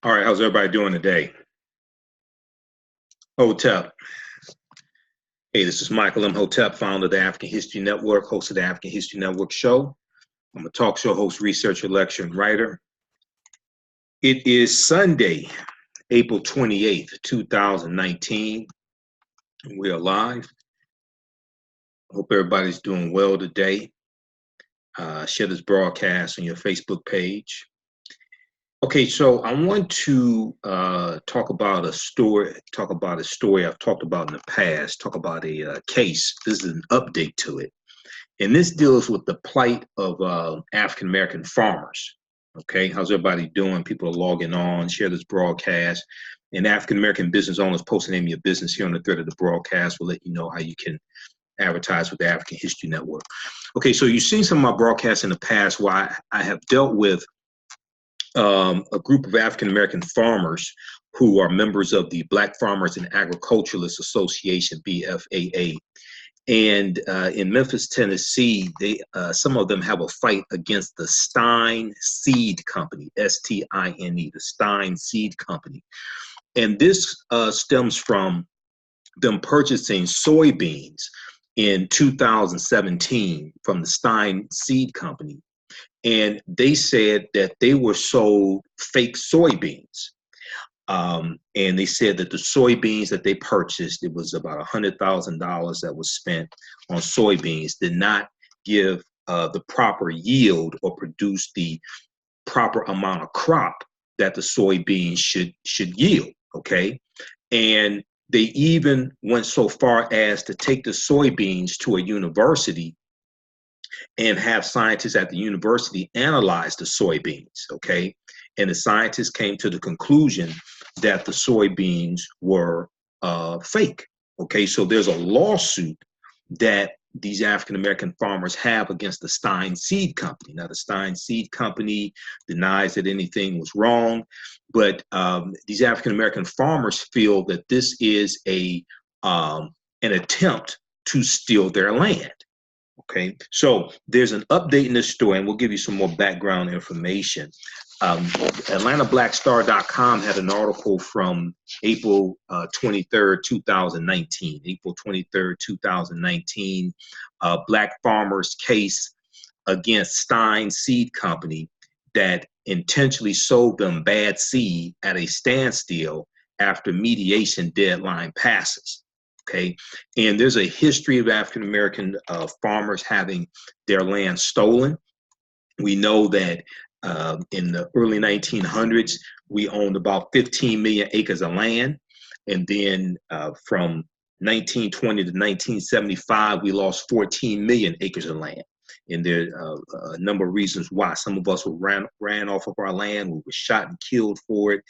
All right, how's everybody doing today? Hotep. Hey, this is Michael Imhotep, founder of the African History Network, host of the African History Network show. I'm a talk show host, researcher, lecturer, and writer. It is Sunday, April 28th, 2019. We are live. Hope everybody's doing well today. Share this broadcast on your Facebook page. Okay, so I want to talk about a story I've talked about in the past, talk about a case. This is an update to it. And this deals with the plight of African-American farmers. Okay, how's everybody doing? People are logging on, share this broadcast. And African-American business owners, post the name of your business here on the thread of the broadcast. We'll let you know how you can advertise with the African History Network. Okay, so you've seen some of my broadcasts in the past where I have dealt with a group of African-American farmers who are members of the Black Farmers and Agriculturalists Association, BFAA. And in Memphis, Tennessee, some of them have a fight against the Stein Seed Company, S-T-I-N-E, the Stein Seed Company. And this stems from them purchasing soybeans in 2017 from the Stein Seed Company. And they said that they were sold fake soybeans. And they said that the soybeans that they purchased, it was about $100,000 that was spent on soybeans, did not give the proper yield or produce the proper amount of crop that the soybeans should yield, okay? And they even went so far as to take the soybeans to a university and have scientists at the university analyze the soybeans, okay? And the scientists came to the conclusion that the soybeans were fake, okay? So there's a lawsuit that these African-American farmers have against the Stein Seed Company. Now, the Stein Seed Company denies that anything was wrong, but these African-American farmers feel that this is an attempt to steal their land. Okay, so there's an update in this story, and we'll give you some more background information. AtlantaBlackStar.com had an article from April 23rd, 2019. April 23rd, 2019, Black farmers' case against Stein Seed Company that intentionally sold them bad seed at a standstill after mediation deadline passes. Okay, and there's a history of African-American farmers having their land stolen. We know that in the early 1900s, we owned about 15 million acres of land. And then from 1920 to 1975, we lost 14 million acres of land. And there are a number of reasons why. Some of us were ran off of our land. We were shot and killed for it.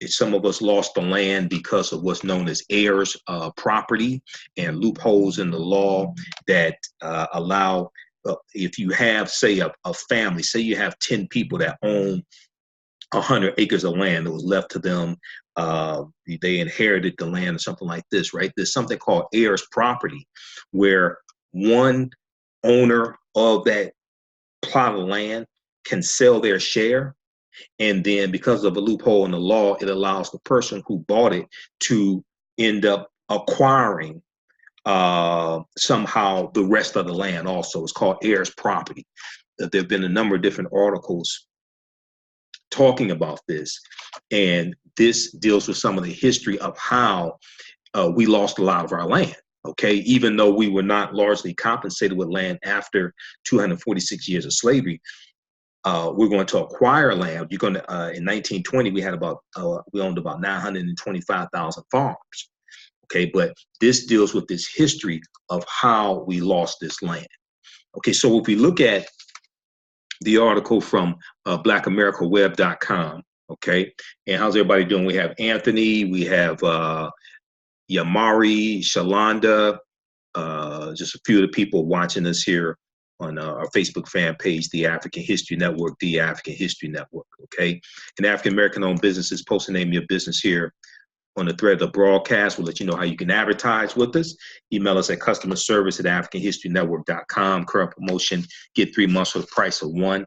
Some of us lost the land because of what's known as heirs property and loopholes in the law that allow, if you have, say, a family, say you have 10 people that own 100 acres of land that was left to them, they inherited the land or something like this, right? There's something called heirs property, where one owner of that plot of land can sell their share. And then because of a loophole in the law, it allows the person who bought it to end up acquiring somehow the rest of the land also. It's called heirs property. There have been a number of different articles talking about this. And this deals with some of the history of how we lost a lot of our land. Okay, even though we were not largely compensated with land after 246 years of slavery, we're going to acquire land. You're going to in 1920 we owned about 925,000 farms. Okay, but this deals with this history of how we lost this land. Okay, so if we look at the article from blackamericaweb.com, okay, and how's everybody doing? We have Anthony, we have Yamari, Shalonda, just a few of the people watching us here on our Facebook fan page, The African History Network, The African History Network, okay? And African-American owned businesses, post the name of your business here on the thread of the broadcast. We'll let you know how you can advertise with us. Email us at customerservice@africanhistorynetwork.com. Current promotion, get 3 months for the price of 1.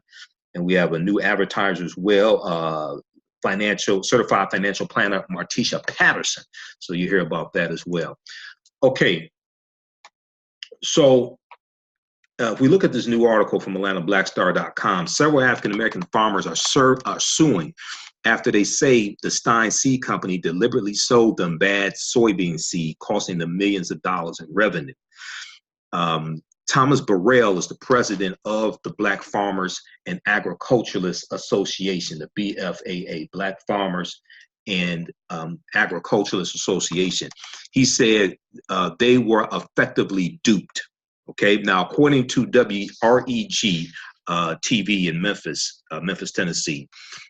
And we have a new advertiser as well, certified financial planner, Martisha Patterson. So you hear about that as well. Okay, so if we look at this new article from AtlantaBlackStar.com, several African-American farmers are suing after they say the Stein Seed Company deliberately sold them bad soybean seed, costing them millions of dollars in revenue. Thomas Burrell is the president of the Black Farmers and Agriculturalists Association, the BFAA, Black Farmers and Agriculturalists Association. He said they were effectively duped. Okay, now according to WREG TV in Memphis, Tennessee,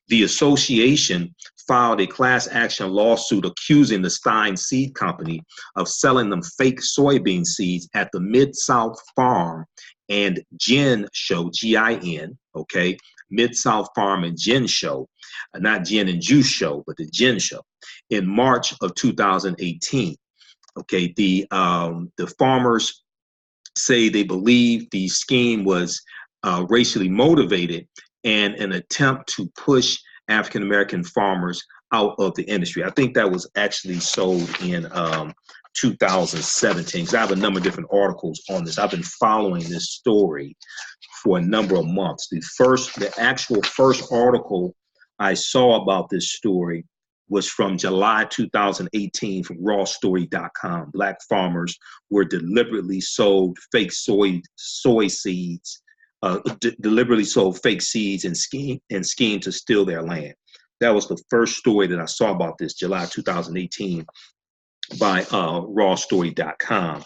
the association filed a class action lawsuit accusing the Stein Seed Company of selling them fake soybean seeds at the Mid-South Farm and Gin Show, G-I-N, okay, Mid-South Farm and Gin Show, not Gin and Juice Show, but the Gin Show, in March of 2018. Okay, the farmers say they believe the scheme was racially motivated and an attempt to push African-American farmers out of the industry. I think that was actually sold in 2017, because I have a number of different articles on this. I've been following this story for a number of months. The actual first article I saw about this story was from July 2018 from rawstory.com. Black farmers were deliberately sold fake soy seeds, deliberately sold fake seeds and scheme to steal their land. That was the first story that I saw about this, July 2018, by rawstory.com.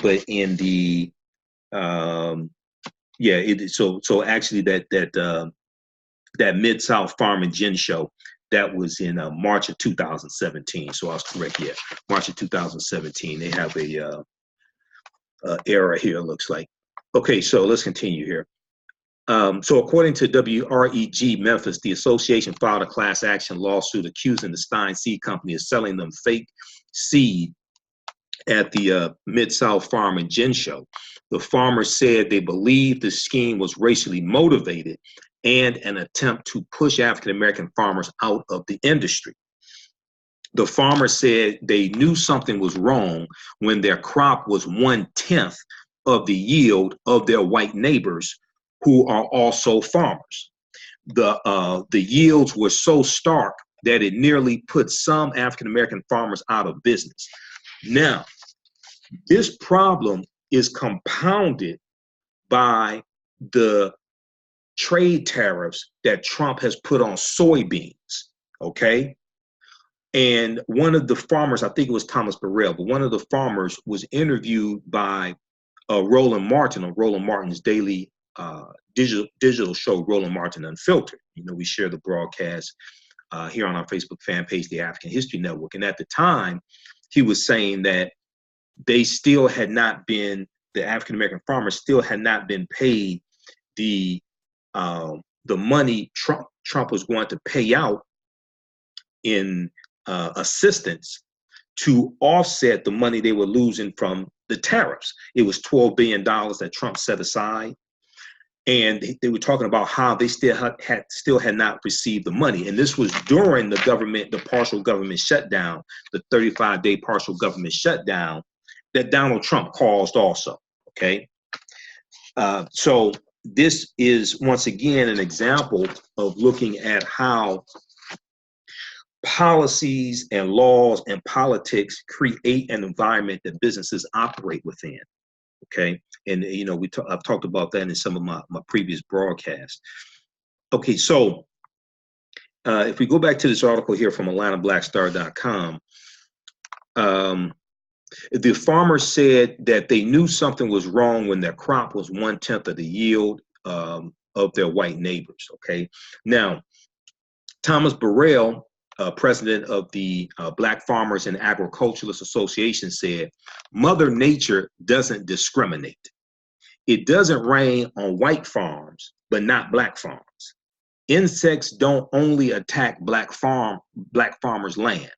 But in the so actually that Mid-South Farm and Gin Show, that was in March of 2017. So I was correct. Yeah, March of 2017. They have a error here, looks like. Okay, so let's continue here. So according to WREG Memphis, the association filed a class action lawsuit accusing the Stein Seed Company of selling them fake seed at the Mid-South Farm and Gin Show. The farmers said they believed the scheme was racially motivated and an attempt to push African-American farmers out of the industry. The farmers said they knew something was wrong when their crop was 1/10 of the yield of their white neighbors who are also farmers. The yields were so stark that it nearly put some African-American farmers out of business. Now, this problem is compounded by the trade tariffs that Trump has put on soybeans, okay? And one of the farmers, I think it was Thomas Burrell, but one of the farmers was interviewed by Roland Martin on Roland Martin's daily digital show, Roland Martin Unfiltered. You know, we share the broadcast here on our Facebook fan page, the African History Network. And at the time, he was saying that they still had not been, the African-American farmers still had not been paid the money Trump was going to pay out in assistance to offset the money they were losing from the tariffs. It was $12 billion that Trump set aside. And they were talking about how they still had not received the money. And this was during the partial government shutdown, the 35-day partial government shutdown that Donald Trump caused also, okay? So this is, once again, an example of looking at how policies and laws and politics create an environment that businesses operate within, okay? And, you know, I've talked about that in some of my previous broadcasts. Okay, so if we go back to this article here from AtlantaBlackStar.com, the farmers said that they knew something was wrong when their crop was 1/10 of the yield of their white neighbors, okay? Now, Thomas Burrell, president of the Black Farmers and Agriculturalists Association, said, "Mother Nature doesn't discriminate. It doesn't rain on white farms, but not black farms. Insects don't only attack black farmers' land.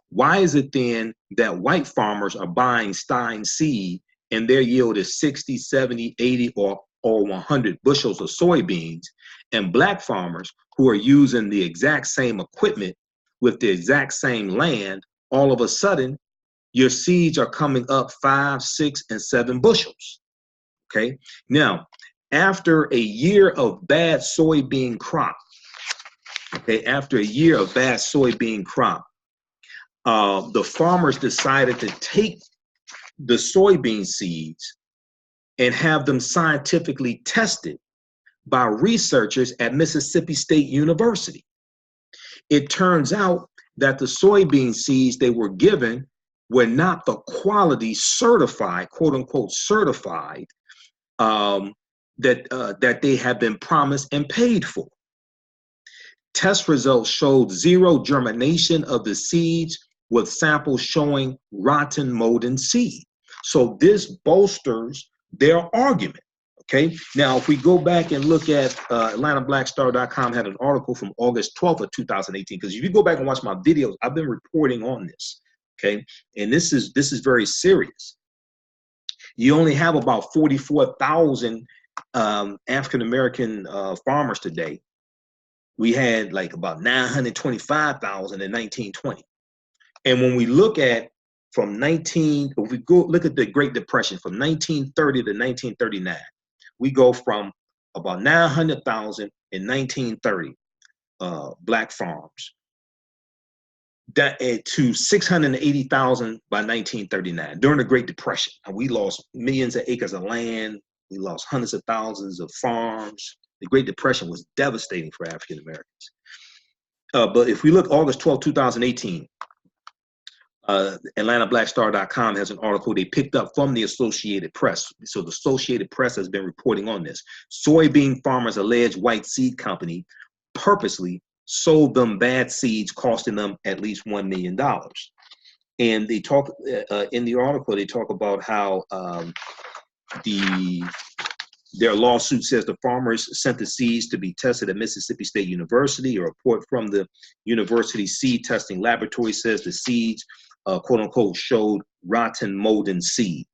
Why is it then that white farmers are buying Stein seed and their yield is 60, 70, 80, or or 100 bushels of soybeans, and black farmers who are using the exact same equipment with the exact same land, all of a sudden, your seeds are coming up 5, 6, and 7 bushels. Okay. Now, after a year of bad soybean crop, the farmers decided to take the soybean seeds and have them scientifically tested by researchers at Mississippi State University. It turns out that the soybean seeds they were given were not the quality certified, quote unquote certified, that they had been promised and paid for. Test results showed zero germination of the seeds, with samples showing rotten, molten seed. So this bolsters their argument. Okay. Now, if we go back and look at AtlantaBlackStar.com had an article from August 12th of 2018. Because if you go back and watch my videos, I've been reporting on this. Okay, and this is very serious. You only have about 44,000 African American farmers today. We had like about 925,000 in 1920. And when we look at if we go look at the Great Depression from 1930 to 1939, we go from about 900,000 in 1930 black farms to 680,000 by 1939 during the Great Depression. And we lost millions of acres of land. We lost hundreds of thousands of farms. The Great Depression was devastating for African Americans. But if we look August 12, 2018, AtlantaBlackStar.com has an article they picked up from the Associated Press. So the Associated Press has been reporting on this. Soybean farmers allege white seed company purposely sold them bad seeds, costing them at least $1 million. And they talk in the article, they talk about how their lawsuit says the farmers sent the seeds to be tested at Mississippi State University. A report from the university seed testing laboratory says the seeds, quote unquote, showed rotten, molten seed.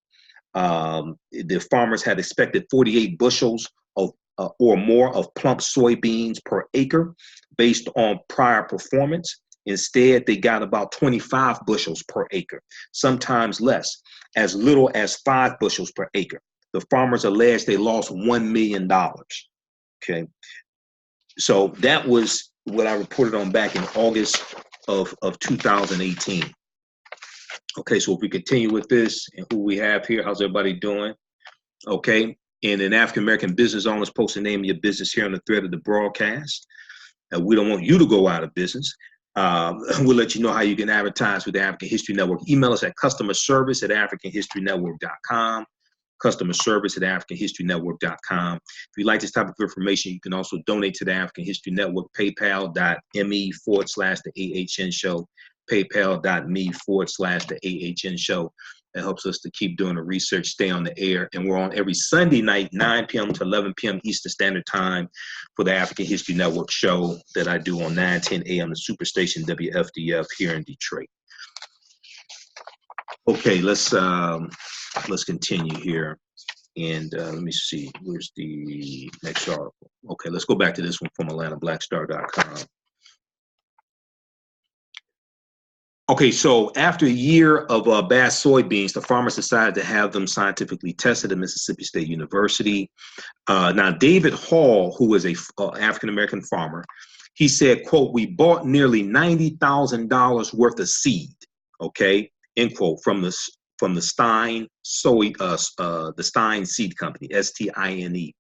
The farmers had expected 48 bushels of or more of plump soybeans per acre based on prior performance. Instead, they got about 25 bushels per acre, sometimes less, as little as 5 bushels per acre. The farmers allege they lost $1 million. Okay, so that was what I reported on back in August of 2018. Okay, so if we continue with this and who we have here, how's everybody doing? Okay, and an African American business owners post the name of your business here on the thread of the broadcast. We don't want you to go out of business. We'll let you know how you can advertise with the African History Network. Email us at customerservice@africanhistorynetwork.com. customerservice@africanhistorynetwork.com. If you like this type of information, you can also donate to the African History Network, paypal.me/the AHN show, paypal.me/the AHN show. That helps us to keep doing the research, stay on the air. And we're on every Sunday night, 9 p.m. to 11 p.m. Eastern Standard Time for the African History Network show that I do on 9:10 a.m. the Superstation WFDF here in Detroit. Okay, let's continue here. And let me see, where's the next article? Okay, let's go back to this one from AtlantaBlackStar.com. Okay, so after a year of bad soybeans, the farmers decided to have them scientifically tested at Mississippi State University. Now, David Hall, who is a African-American farmer, he said, quote, "We bought nearly $90,000 worth of seed," okay, end quote, from the Stein the Stein Seed Company, STINE.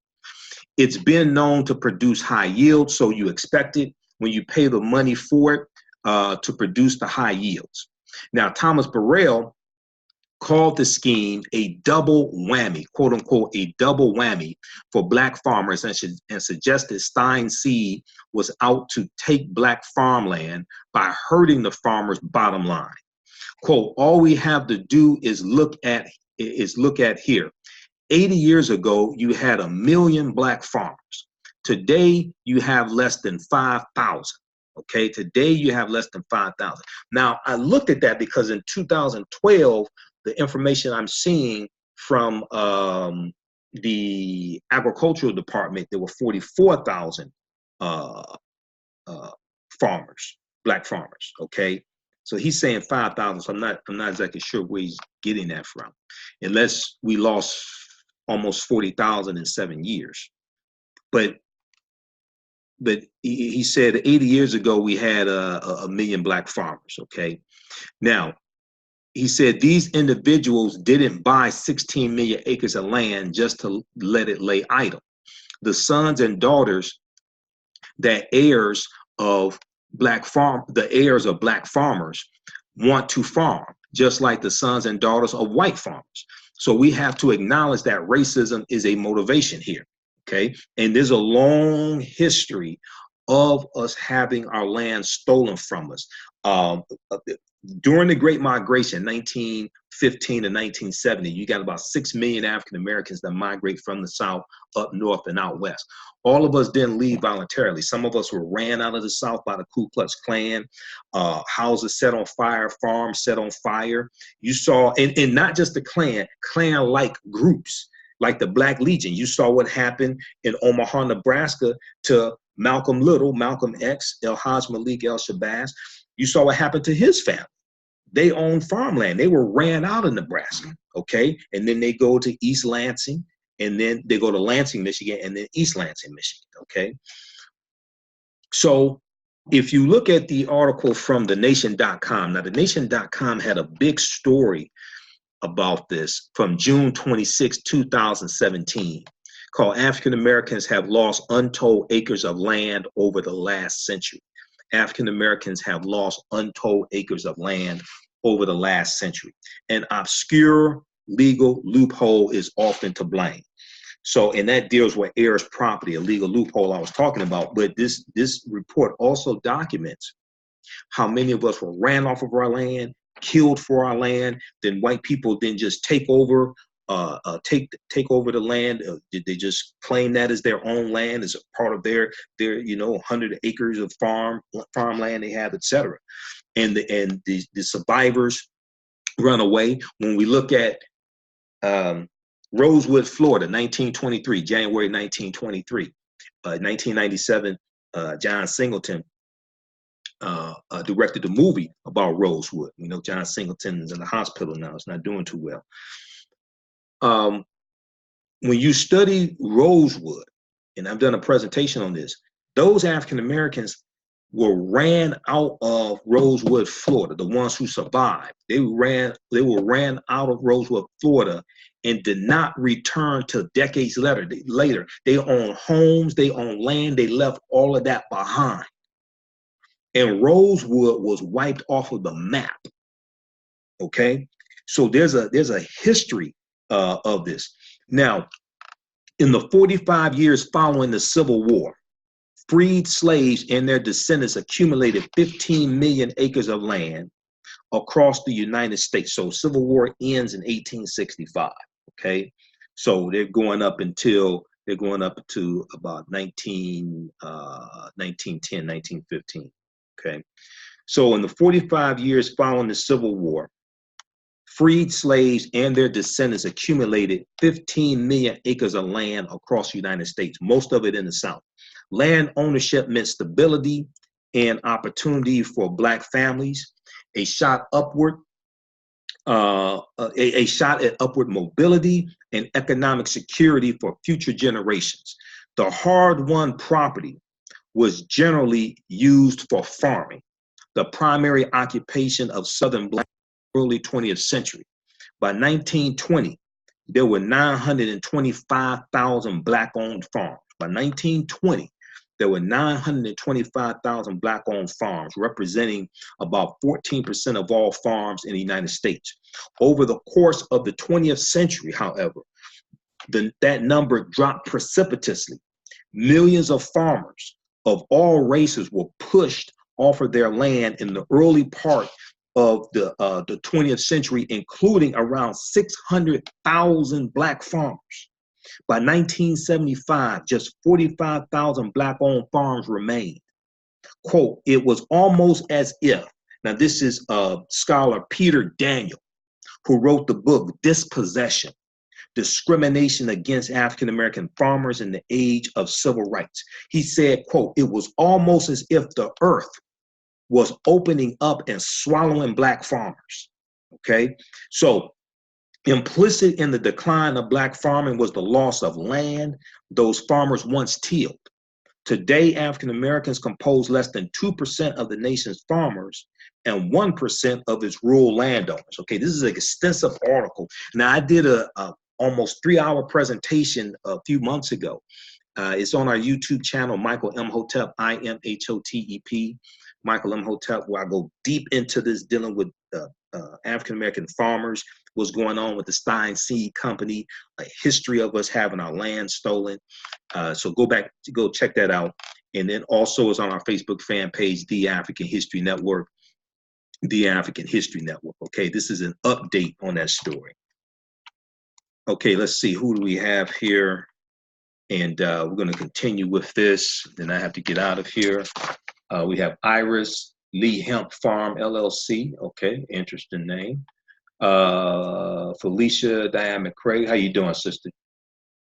It's been known to produce high yield, so you expect it when you pay the money for it to produce the high yields. Now, Thomas Burrell called the scheme a double whammy, quote unquote, a double whammy for black farmers, and suggested Stein Seed was out to take black farmland by hurting the farmers' bottom line. Quote, "All we have to do is look at here. 80 years ago, you had 1 million black farmers. Today, you have less than 5,000. Okay, today you have less than 5,000. Now, I looked at that because in 2012, the information I'm seeing from the agricultural department, there were 44,000 farmers, black farmers. Okay, so he's saying 5,000. So I'm not exactly sure where he's getting that from, unless we lost almost 40,000 in 7 years. But he said 80 years ago we had a million black farmers. Okay, now he said these individuals didn't buy 16 million acres of land just to let it lay idle. The sons and daughters, the heirs of black farmers, want to farm, just like the sons and daughters of white farmers. So we have to acknowledge that racism is a motivation here. Okay, and there's a long history of us having our land stolen from us. During the Great Migration, 1915 to 1970, you got about 6 million African Americans that migrate from the South up north and out west. All of us didn't leave voluntarily. Some of us were ran out of the South by the Ku Klux Klan, houses set on fire, farms set on fire. You saw, and not just the Klan-like groups, like the Black Legion. You saw what happened in Omaha, Nebraska to Malcolm Little, Malcolm X, El-Haj Malik El-Shabazz. You saw what happened to his family. They owned farmland. They were ran out of Nebraska, okay? And then they go to East Lansing, and then they go to Lansing, Michigan, and then East Lansing, Michigan, okay? So if you look at the article from thenation.com, now thenation.com had a big story about this from June 26, 2017, called African Americans Have Lost Untold Acres of Land Over the Last Century. African Americans have lost untold acres of land over the last century. An obscure legal loophole is often to blame. So, and that deals with heirs property, a legal loophole I was talking about. But this report also documents how many of us were ran off of our land, killed for our land, then white people then just take over the land. They just claim that as their own land, as a part of their 100 acres of farmland they have, etc. And the survivors run away. When we look at Rosewood, Florida, 1923, January 1923, 1997, John Singleton directed a movie about Rosewood. You know, John Singleton's in the hospital now. It's not doing too well. When you study Rosewood, and I've done a presentation on this, those African Americans were ran out of Rosewood, Florida. The ones who survived, they were ran out of Rosewood, Florida, and did not return till decades later. They owned homes, they owned land, they left all of that behind. And Rosewood was wiped off of the map. Okay, so there's a history of this. Now, in the 45 years following the Civil War, freed slaves and their descendants accumulated 15 million acres of land across the United States. So Civil War ends in 1865. Okay, so they're going up to about 1910, 1915. Okay, so in the 45 years following the Civil War, freed slaves and their descendants accumulated 15 million acres of land across the United States, most of it in the South. Land ownership meant stability and opportunity for Black families, a shot at upward mobility and economic security for future generations. The hard-won property was generally used for farming, the primary occupation of Southern Black early 20th century. By 1920, there were 925,000 Black-owned farms. By 1920, there were 925,000 Black-owned farms, representing about 14% of all farms in the United States. Over the course of the 20th century, however, that number dropped precipitously. Millions of farmers of all races were pushed off of their land in the early part of the 20th century, including around 600,000 Black farmers. By 1975, just 45,000 Black-owned farms remained. Quote, it was almost as if, now this is scholar Peter Daniel, who wrote the book Dispossession, discrimination against African American farmers in the age of civil rights. He said, quote, "It was almost as if the earth was opening up and swallowing Black farmers." Okay, so implicit in the decline of Black farming was the loss of land those farmers once tilled. Today, African Americans compose less than 2% of the nation's farmers and 1% of its rural landowners. Okay, this is an extensive article. Now, I did a almost 3-hour presentation a few months ago. It's on our YouTube channel, Michael Imhotep, Imhotep, Michael Imhotep, where I go deep into this, dealing with African American farmers, what's going on with the Stein Seed Company, a history of us having our land stolen. So go check that out. And then also is on our Facebook fan page, The African History Network, The African History Network. Okay, this is an update on that story. Okay, let's see, who do we have here? And we're going to continue with this. Then I have to get out of here. We have Iris Lee Hemp Farm LLC. Okay, interesting name. Felicia Diane McCrae. How you doing, sister?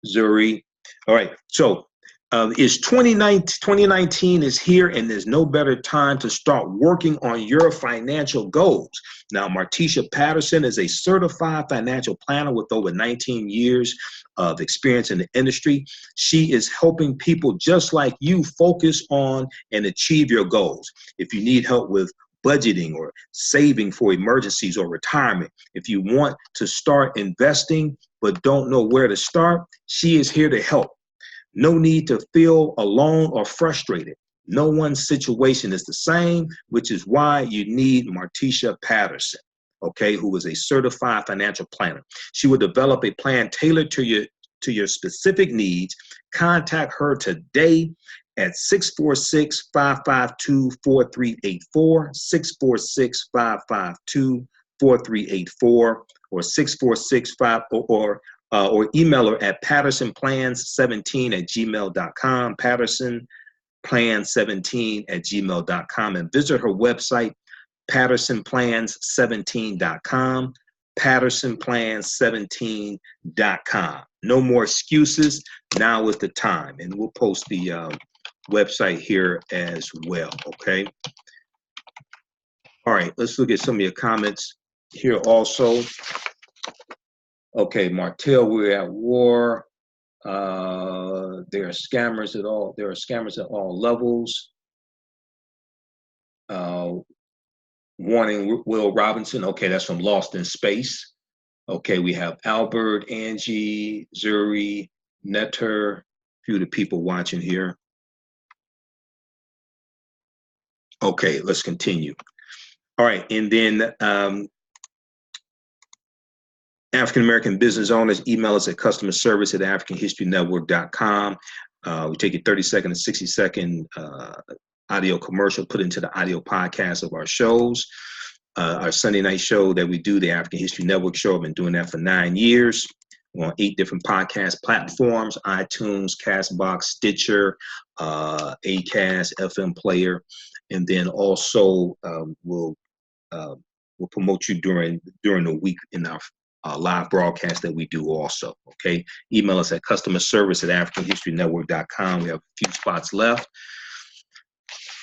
Zuri. All right. So it's 2019 is here, and there's no better time to start working on your financial goals. Now, Martisha Patterson is a certified financial planner with over 19 years of experience in the industry. She is helping people just like you focus on and achieve your goals. If you need help with budgeting or saving for emergencies or retirement, if you want to start investing but don't know where to start, she is here to help. No need to feel alone or frustrated. No one's situation is the same, which is why you need Martisha Patterson, okay, who is a certified financial planner. She will develop a plan tailored to your specific needs. Contact her today at 646-552-4384, 646-552-4384, or 646-5 or email her at pattersonplans17@gmail.com, pattersonplans17@gmail.com, and visit her website, pattersonplans17.com, pattersonplans17.com. No more excuses. Now is the time, and we'll post the website here as well. Okay. All right. Let's look at some of your comments here also. Okay, Martell, we're at war. There are scammers at all. There are scammers at all levels. Warning, Will Robinson. Okay, that's from Lost in Space. Okay, we have Albert, Angie, Zuri, Netter, a few of the people watching here. Okay, let's continue. All right, and then African-American business owners, email us at customerservice@africanhistorynetwork.com. We take a 30-second and 60-second audio commercial, put into the audio podcast of our shows. Our Sunday night show that we do, the African History Network show, I've been doing that for 9 years. We're on 8 different podcast platforms: iTunes, Castbox, Stitcher, Acast, FM Player. And then also we'll promote you during the week in our live broadcast that we do also. Okay, email us at customerservice@africanhistorynetwork.com. We have a few spots left.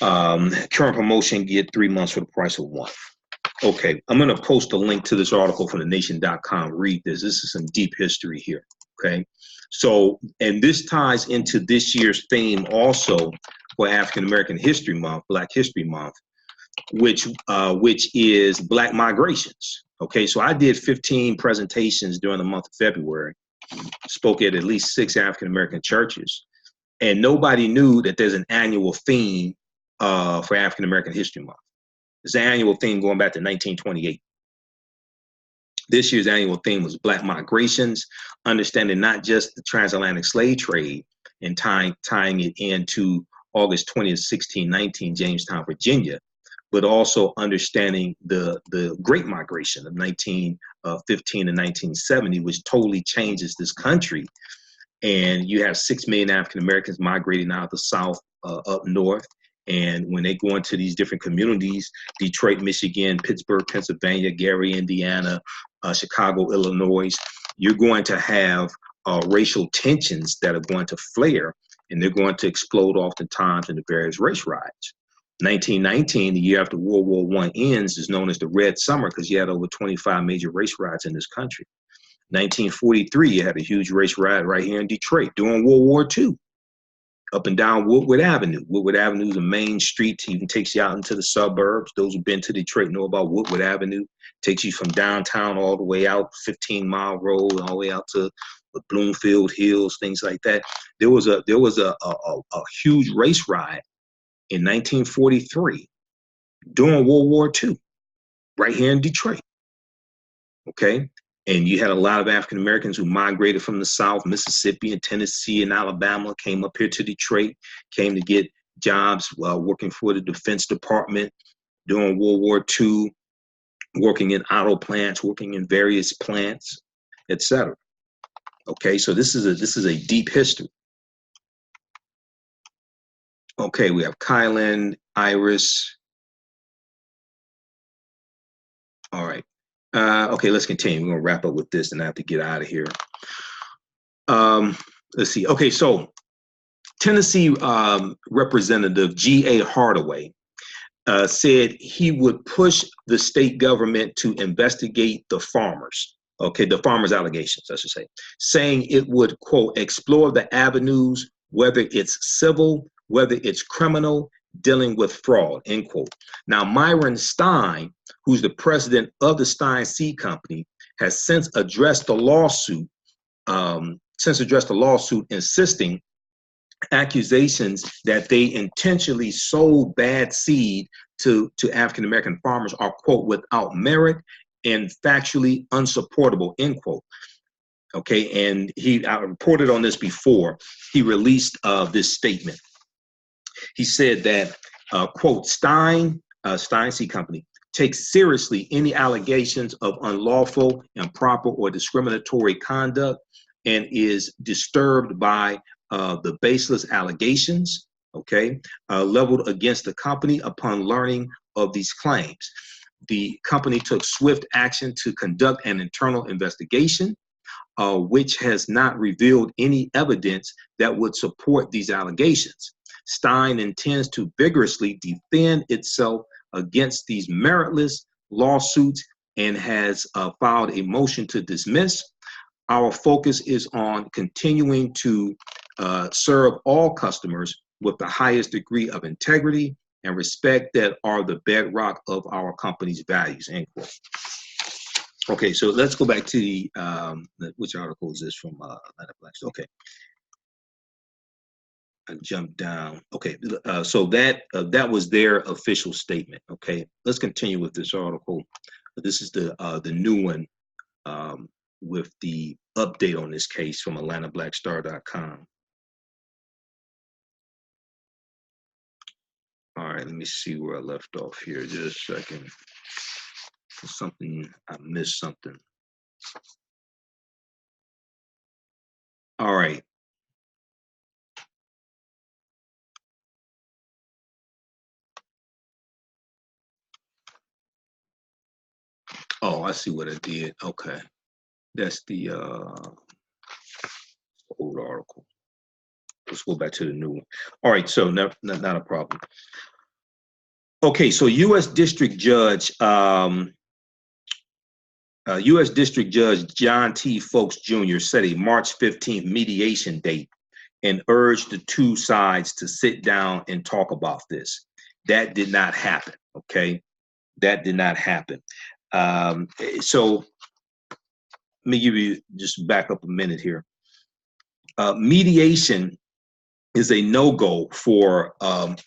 Current promotion, get 3 months for the price of 1. Okay, I'm going to post a link to this article from thenation.com. Read this. This is some deep history here. Okay, so, and this ties into this year's theme also for African American History Month, Black History Month, which is Black migrations. Okay, so I did 15 presentations during the month of February, spoke at least 6 African American churches, and nobody knew that there's an annual theme for African American History Month. It's an annual theme going back to 1928. This year's annual theme was Black migrations, understanding not just the transatlantic slave trade and tying it into August 20th, 1619, Jamestown, Virginia, but also understanding the Great Migration of 1915 to 1970, which totally changes this country. And you have 6 million African Americans migrating out of the South up north. And when they go into these different communities, Detroit, Michigan, Pittsburgh, Pennsylvania, Gary, Indiana, Chicago, Illinois, you're going to have racial tensions that are going to flare, and they're going to explode oftentimes in the various race riots. 1919, the year after World War I ends, is known as the Red Summer because you had over 25 major race riots in this country. 1943, you had a huge race riot right here in Detroit during World War II, up and down Woodward Avenue. Woodward Avenue is a main street, even takes you out into the suburbs. Those who've been to Detroit know about Woodward Avenue. Takes you from downtown all the way out 15-mile road, all the way out to the Bloomfield Hills, things like that. There was a huge race riot in 1943 during World War II, right here in Detroit. Okay. And you had a lot of African Americans who migrated from the South, Mississippi and Tennessee and Alabama, came up here to Detroit, came to get jobs working for the Defense Department during World War II, working in auto plants, working in various plants, etc. Okay, so this is a deep history. Okay, we have Kylan, Iris. All right. Okay, let's continue. We're gonna wrap up with this and I have to get out of here. Let's see. Okay, so Tennessee Representative G.A. Hardaway said he would push the state government to investigate the farmers. Okay, the farmers' allegations, I should say, saying it would, quote, explore the avenues, whether it's civil, whether it's criminal, dealing with fraud, end quote. Now, Myron Stein, who's the president of the Stein Seed Company, has since addressed the lawsuit, insisting accusations that they intentionally sold bad seed to African-American farmers are, quote, without merit and factually unsupportable, end quote. Okay, and I reported on this before. He released this statement. He said that, quote, Stein Seed Company takes seriously any allegations of unlawful, improper, or discriminatory conduct and is disturbed by the baseless allegations, okay, leveled against the company upon learning of these claims. The company took swift action to conduct an internal investigation, which has not revealed any evidence that would support these allegations. Stein intends to vigorously defend itself against these meritless lawsuits and has filed a motion to dismiss. Our focus is on continuing to serve all customers with the highest degree of integrity and respect that are the bedrock of our company's values, end quote. Okay, so let's go back to the, which article is this from Atlanta Blacks? Okay. I jumped down. Okay, so that was their official statement. Okay, let's continue with this article. This is the new one with the update on this case from AtlantaBlackStar.com. All right, let me see where I left off here. Just a second. Something I missed something. All right. Oh, I see what I did. Okay. That's the old article. Let's go back to the new one. All right, so not a problem. Okay, so U.S. District Judge John T. Folks Jr. set a March 15th mediation date and urged the two sides to sit down and talk about this. That did not happen, okay? That did not happen. So let me give you, just back up a minute here. Mediation is a no-go for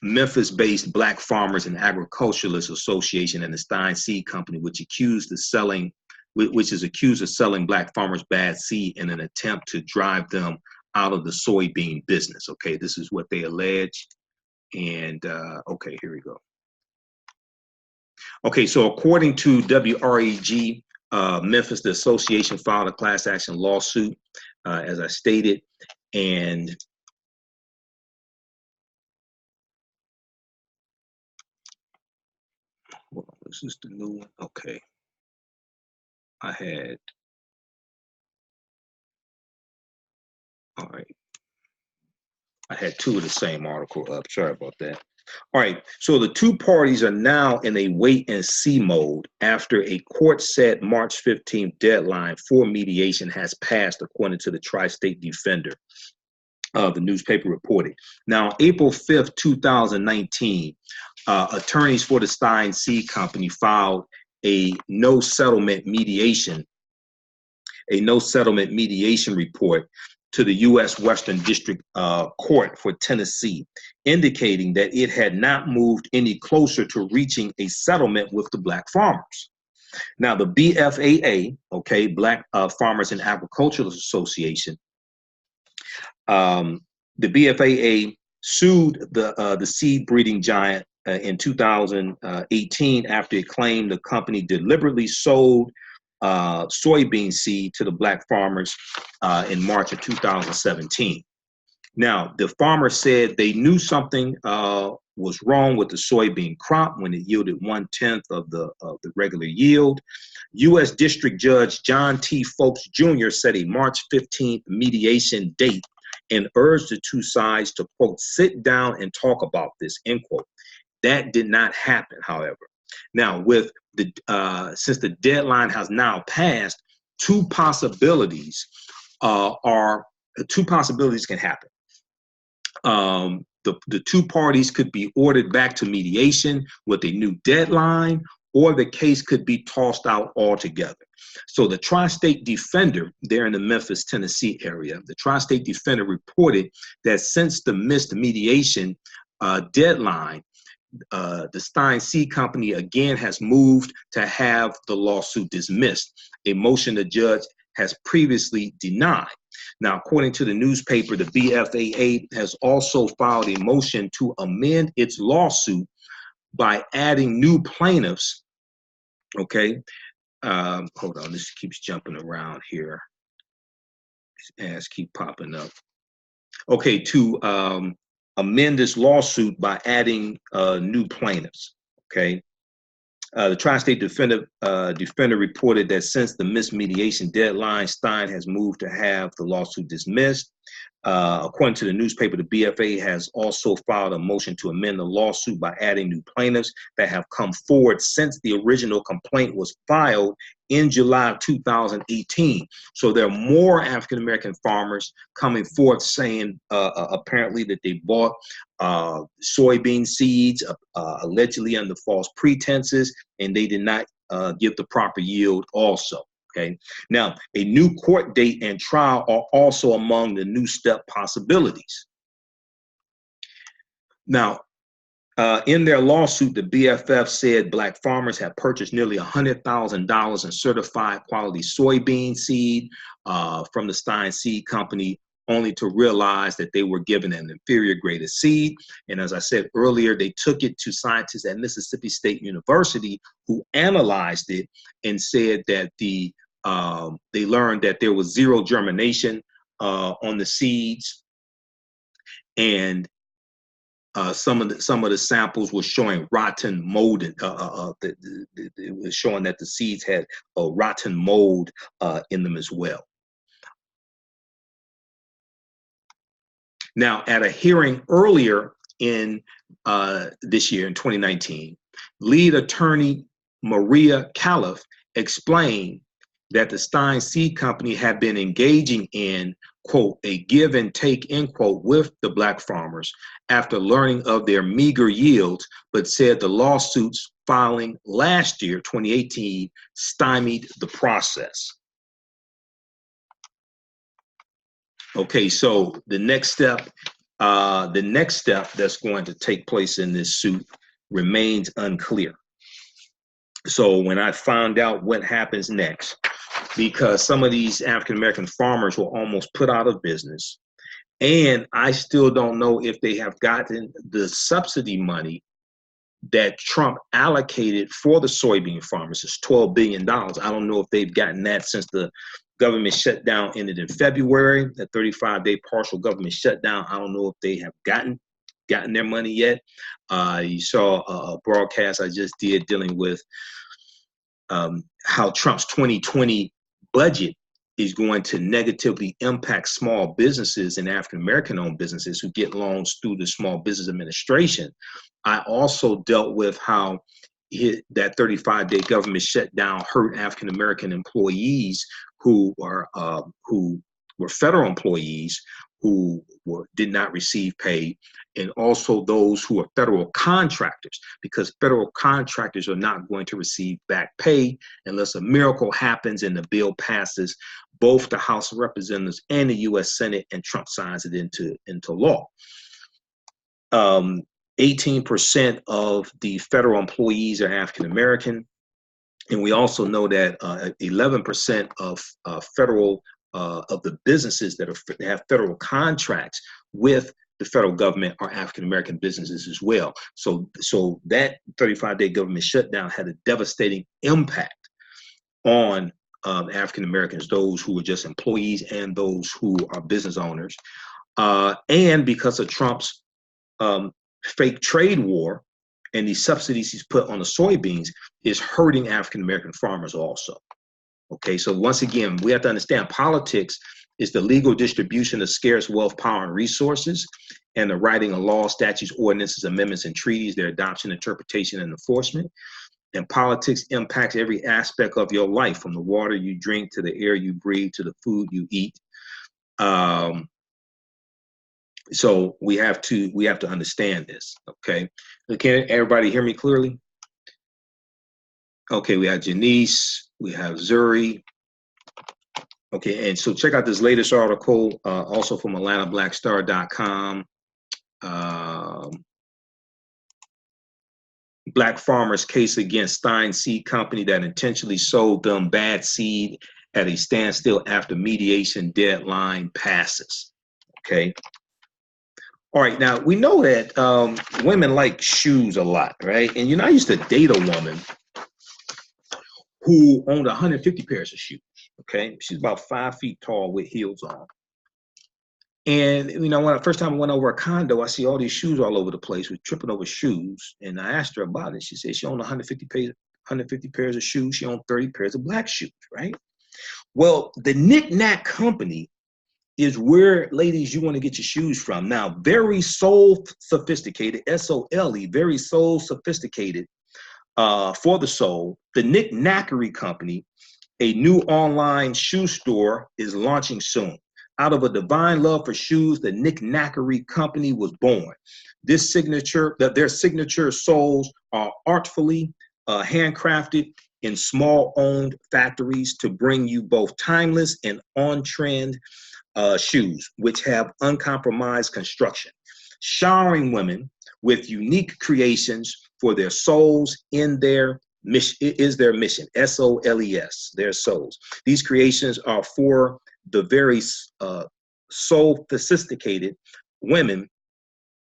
Memphis-based Black Farmers and Agriculturalists Association and the Stein Seed Company, which is accused of selling Black farmers bad seed in an attempt to drive them out of the soybean business. Okay, this is what they allege. And okay, here we go. Okay, so according to WREG Memphis, the association filed a class action lawsuit, as I stated, and hold on, is this the new one? Okay. I had All right. I had two of the same article up. Sorry about that. All right. So the two parties are now in a wait and see mode after a court set March 15th deadline for mediation has passed, according to the Tri-State Defender. The newspaper reported. Now, April 5th, 2019, attorneys for the Stein Seed Company filed a no settlement mediation report to the U.S. Western District Court for Tennessee, indicating that it had not moved any closer to reaching a settlement with the black farmers. Now, the BFAA, okay, Black Farmers and Agricultural Association, the BFAA sued the seed breeding giant in 2018 after it claimed the company deliberately sold soybean seed to the black farmers in March of 2017. Now, the farmers said they knew something was wrong with the soybean crop when it yielded 1/10 of the regular yield. U.S. District Judge John T. Folks Jr. set a March 15th mediation date and urged the two sides to, quote, sit down and talk about this, end quote. That did not happen, however. Now, with the since the deadline has now passed, two possibilities can happen. The two parties could be ordered back to mediation with a new deadline, or the case could be tossed out altogether. So the Tri-State Defender there in the Memphis, Tennessee area, the Tri-State Defender reported that since the missed mediation deadline, the Stein Seed Company again has moved to have the lawsuit dismissed, a motion the judge has previously denied. Now, according to the newspaper, the BFAA has also filed a motion to amend its lawsuit by adding new plaintiffs. Okay, hold on, this keeps jumping around here. These ads keep popping up. Okay, to amend this lawsuit by adding new plaintiffs. Okay, the Tri-State Defender reported that since the missed mediation deadline, Stein has moved to have the lawsuit dismissed. According to the newspaper, the BFA has also filed a motion to amend the lawsuit by adding new plaintiffs that have come forward since the original complaint was filed in July of 2018. So there are more African-American farmers coming forth saying apparently that they bought soybean seeds allegedly under false pretenses, and they did not give the proper yield also. Okay. Now, a new court date and trial are also among the new step possibilities. Now, in their lawsuit, the BFF said black farmers have purchased nearly $100,000 in certified quality soybean seed from the Stein Seed Company, only to realize that they were given an inferior grade of seed. And as I said earlier, they took it to scientists at Mississippi State University who analyzed it and said that they learned that there was zero germination on the seeds, and some of the samples were showing rotten mold. It was showing that the seeds had a rotten mold in them as well. Now, at a hearing earlier in this year, in 2019, lead attorney Maria Califf explained that the Stein Seed Company had been engaging in, quote, a give and take, end quote, with the black farmers after learning of their meager yields, but said the lawsuits filing last year, 2018, stymied the process. Okay, so the next step that's going to take place in this suit remains unclear. So when I found out what happens next, because some of these African-American farmers were almost put out of business, and I still don't know if they have gotten the subsidy money that Trump allocated for the soybean farmers. It's $12 billion. I don't know if they've gotten that since the government shutdown ended in February, the 35-day partial government shutdown. I don't know if they have gotten their money yet. You saw a broadcast I just did dealing with how Trump's 2020 budget is going to negatively impact small businesses and African-American owned businesses who get loans through the Small Business Administration. I also dealt with how that 35-day government shutdown hurt African-American employees who were federal employees who did not receive pay, and also those who are federal contractors, because federal contractors are not going to receive back pay unless a miracle happens and the bill passes both the House of Representatives and the U.S. Senate, and Trump signs it into law. 18% of the federal employees are African American, and we also know that 11% of federal of the businesses that have federal contracts with the federal government are African American businesses as well. So that 35-day government shutdown had a devastating impact on African Americans, those who are just employees and those who are business owners. And because of Trump's fake trade war and the subsidies he's put on the soybeans, is hurting African American farmers also. Okay, so once again, we have to understand politics is the legal distribution of scarce wealth, power, and resources, and the writing of laws, statutes, ordinances, amendments, and treaties, their adoption, interpretation, and enforcement. And politics impacts every aspect of your life, from the water you drink to the air you breathe to the food you eat. So we have to understand this. Okay, can everybody hear me clearly? Okay, we have Janice, we have Zuri. Okay, and so check out this latest article, also from AtlantaBlackStar.com. Black farmers' case against Stein Seed Company that intentionally sold them bad seed at a standstill after mediation deadline passes. Okay. All right, now we know that women like shoes a lot, right? And you know, I used to date a woman who owned 150 pairs of shoes. Okay, she's about 5 feet tall with heels on. And you know, when the first time I went over a condo, I see all these shoes all over the place. We're tripping over shoes, and I asked her about it. She said she owned 150 pairs of shoes. She owned 30 pairs of black shoes, right? Well, the Knick-Knack Company is where, ladies, you want to get your shoes from. Now, very soul sophisticated, S-O-L-E, very soul sophisticated for the soul. The Knick-Knackery Company, a new online shoe store, is launching soon. Out of a divine love for shoes, the Knick-Knackery Company was born. Their signature soles are artfully handcrafted in small-owned factories to bring you both timeless and on-trend shoes, which have uncompromised construction, showering women with unique creations for their soles in their mission. Is their mission, S-O-L-E-S, their souls. These creations are for the very soul sophisticated women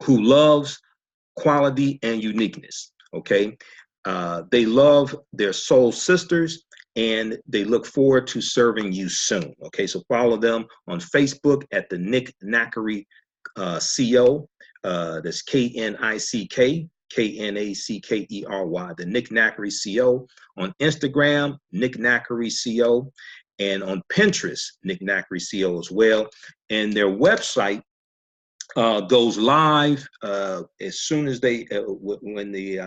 who loves quality and uniqueness. Okay, they love their soul sisters, and they look forward to serving you soon. Okay, so follow them on Facebook at the Knick-Knackery CO. That's K-N-I-C-K. K-N-A-C-K-E-R-Y, the Knick-Knackery CO. On Instagram, Knick-Knackery CO. And on Pinterest, Knick-Knackery CO as well. And their website goes live as soon as they when they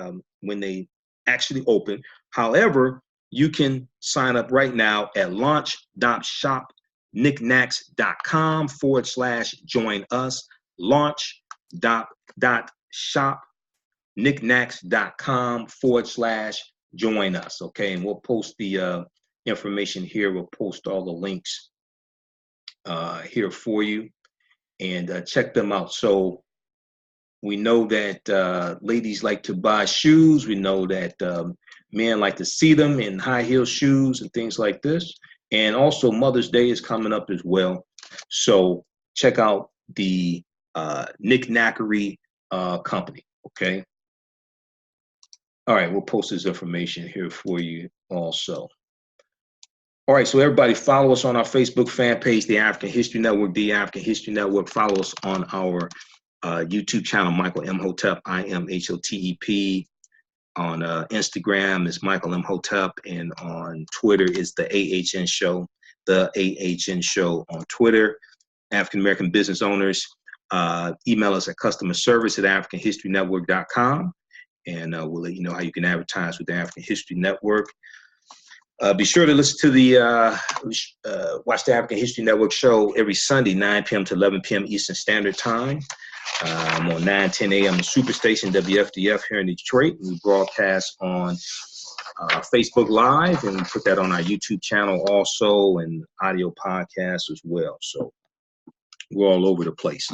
actually open. However, you can sign up right now at launch.shopknickknacks.com/join us. Launch.shopknickknacks.com/join us. Okay, and we'll post the information here. We'll post all the links here for you, and check them out. So we know that ladies like to buy shoes. We know that men like to see them in high heel shoes and things like this. And also Mother's Day is coming up as well. So check out the Knick-Knackery Company. Okay. All right, we'll post this information here for you also. All right, so everybody follow us on our Facebook fan page, The African History Network, The African History Network. Follow us on our YouTube channel, Michael Imhotep, I-M-H-O-T-E-P. On Instagram, it's Michael Imhotep, and on Twitter, it's the AHN Show. the AHN Show on Twitter. African American business owners, email us at customerservice@africanhistorynetwork.com, and we'll let you know how you can advertise with the African History Network. Be sure to listen to the watch the African History Network show every Sunday, 9 p.m. to 11 p.m. Eastern Standard Time. I'm on 9:10 a.m. on Superstation WFDF here in Detroit. We broadcast on Facebook Live, and we put that on our YouTube channel also, and audio podcasts as well. So we're all over the place.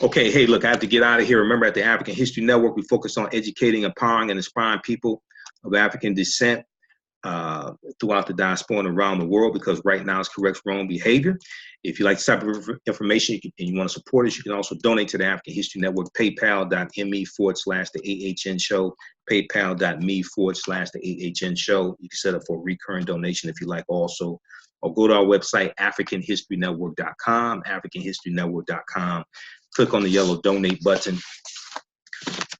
Okay, hey, look, I have to get out of here. Remember, at the African History Network, we focus on educating, empowering, and inspiring people of African descent throughout the diaspora and around the world, because right now it's corrects wrong behavior. If you like this type of information and you want to support us, you can also donate to the African History Network, paypal.me/the AHN Show, paypal.me/the AHN Show. You can set up for a recurring donation if you like also, or go to our website, africanhistorynetwork.com, africanhistorynetwork.com. Click on the yellow donate button,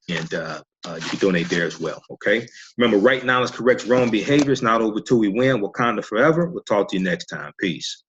and you can donate there as well, okay? Remember, right now is correct wrong behavior. It's not over till we win. Wakanda forever. We'll talk to you next time. Peace.